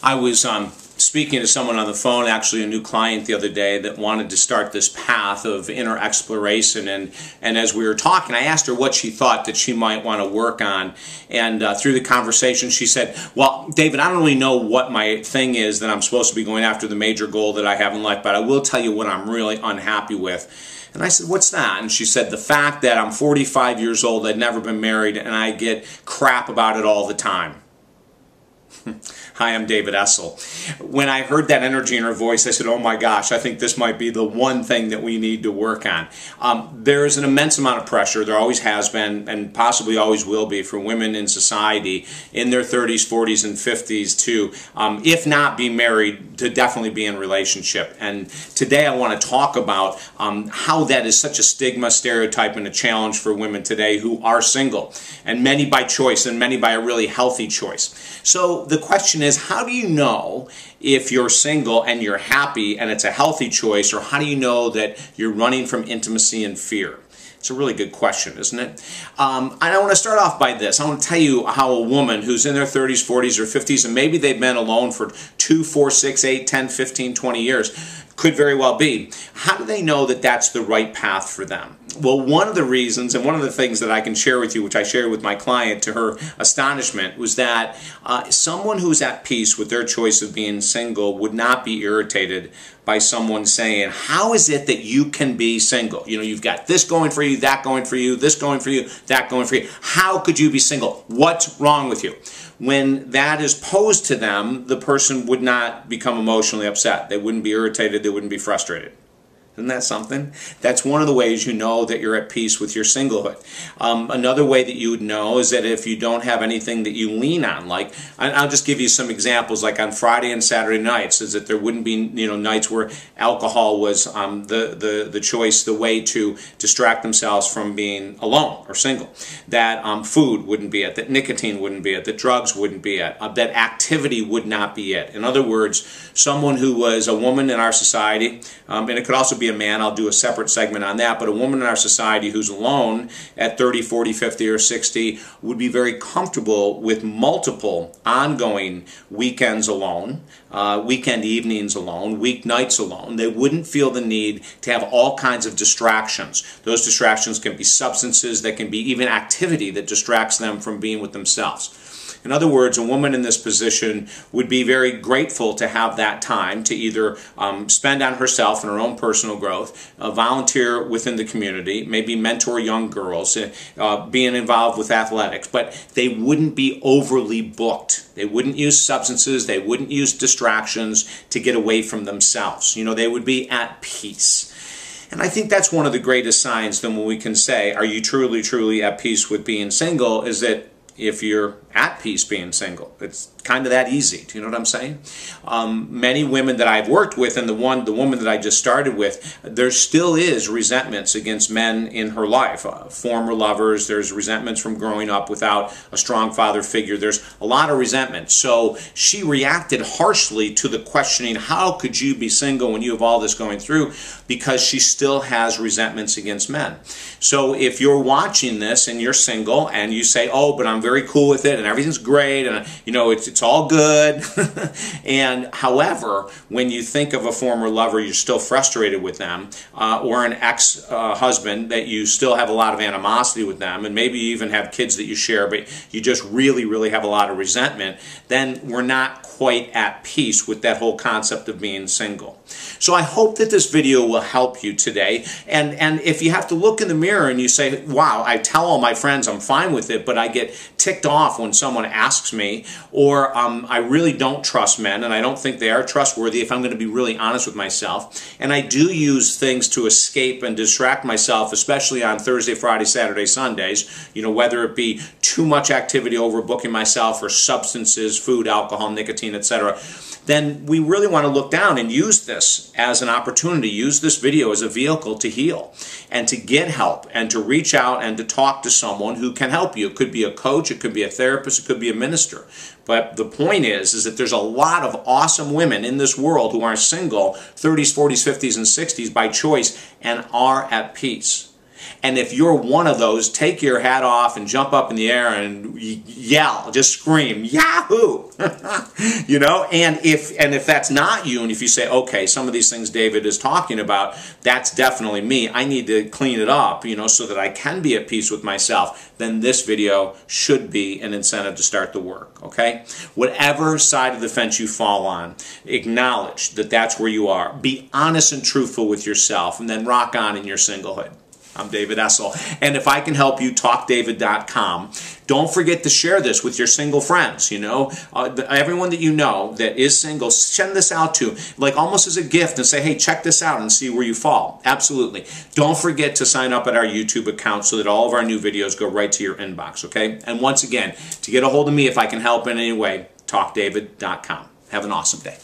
I was speaking to someone on the phone, actually a new client the other day that wanted to start this path of inner exploration, and as we were talking, I asked her what she thought that she might want to work on, and through the conversation she said, well, David, I don't really know what my thing is that I'm supposed to be going after, the major goal that I have in life, but I will tell you what I'm really unhappy with. And I said, what's that? And she said, the fact that I'm 45 years old, I'd never been married, and I get crap about it all the time. Hi, I'm David Essel. When I heard that energy in her voice, I said, oh my gosh, I think this might be the one thing that we need to work on. There is an immense amount of pressure, there always has been, and possibly always will be, for women in society in their 30s, 40s, and 50s to, if not be married, to definitely be in a relationship. And today I want to talk about how that is such a stigma, stereotype, and a challenge for women today who are single, and many by choice, and many by a really healthy choice. So the question is, how do you know if you're single and you're happy and it's a healthy choice, or how do you know that you're running from intimacy and fear? It's a really good question, isn't it? And I want to start off by this. I want to tell you how a woman who's in their 30s, 40s, or 50s, and maybe they've been alone for 2, 4, 6, 8, 10, 15, 20 years, could very well be. How do they know that that's the right path for them? Well, one of the reasons, and one of the things that I can share with you, which I shared with my client to her astonishment, was that someone who's at peace with their choice of being single would not be irritated by someone saying, how is it that you can be single? You know, you've got this going for you, that going for you, this going for you, that going for you. How could you be single? What's wrong with you? When that is posed to them, the person would not become emotionally upset. They wouldn't be irritated, they wouldn't be frustrated. Isn't that something? That's one of the ways you know that you're at peace with your singlehood. Another way that you would know is that if you don't have anything that you lean on, like, I'll just give you some examples, like on Friday and Saturday nights, is that there wouldn't be, nights where alcohol was the choice, the way to distract themselves from being alone or single. That food wouldn't be it, that nicotine wouldn't be it, that drugs wouldn't be it, that activity would not be it. In other words, someone who was a woman in our society, and it could also be a man, I'll do a separate segment on that, but a woman in our society who's alone at 30, 40, 50, or 60 would be very comfortable with multiple ongoing weekends alone, weekend evenings alone, weeknights alone. They wouldn't feel the need to have all kinds of distractions. Those distractions can be substances, that can be even activity that distracts them from being with themselves. In other words, a woman in this position would be very grateful to have that time to either spend on herself and her own personal growth, volunteer within the community, maybe mentor young girls, being involved with athletics, but they wouldn't be overly booked. They wouldn't use substances, they wouldn't use distractions to get away from themselves. They would be at peace. And I think that's one of the greatest signs then when we can say, are you truly, truly at peace with being single, is that if you're at peace being single. It's kind of that easy. Do you know what I'm saying? Many women that I've worked with, and the woman that I just started with, there still is resentments against men in her life. Former lovers, there's resentments from growing up without a strong father figure. There's a lot of resentment. So she reacted harshly to the questioning, how could you be single when you have all this going through? Because she still has resentments against men. So if you're watching this and you're single and you say, oh, but I'm very cool with it and everything's great and it's all good, and however, when you think of a former lover, you're still frustrated with them, or an ex-husband that you still have a lot of animosity with them, and maybe you even have kids that you share, but you just really, really have a lot of resentment, then we're not quite at peace with that whole concept of being single. So I hope that this video will help you today, and if you have to look in the mirror and you say, wow, I tell all my friends I'm fine with it, but I get ticked off when someone asks me, or I really don't trust men and I don't think they are trustworthy, if I'm going to be really honest with myself, and I do use things to escape and distract myself, especially on Thursday, Friday, Saturday, Sundays, whether it be too much activity, overbooking myself, or substances, food, alcohol, nicotine, etc., then we really want to look down and use this as an opportunity, use this video as a vehicle to heal and to get help and to reach out and to talk to someone who can help you. It could be a coach, it could be a therapist, it could be a minister. But the point is that there's a lot of awesome women in this world who are single, 30s, 40s, 50s, and 60s by choice, and are at peace. And if you're one of those, take your hat off and jump up in the air and yell, just scream, Yahoo! You know, and if that's not you, and if you say, okay, some of these things David is talking about, that's definitely me, I need to clean it up, you know, so that I can be at peace with myself, then this video should be an incentive to start the work, okay? Whatever side of the fence you fall on, acknowledge that that's where you are. Be honest and truthful with yourself, and then rock on in your singlehood. I'm David Essel, and if I can help you, talkdavid.com. Don't forget to share this with your single friends, you know. Everyone that you know that is single, send this out to, like almost as a gift, and say, hey, check this out and see where you fall. Absolutely. Don't forget to sign up at our YouTube account so that all of our new videos go right to your inbox, okay? And once again, to get a hold of me if I can help in any way, talkdavid.com. Have an awesome day.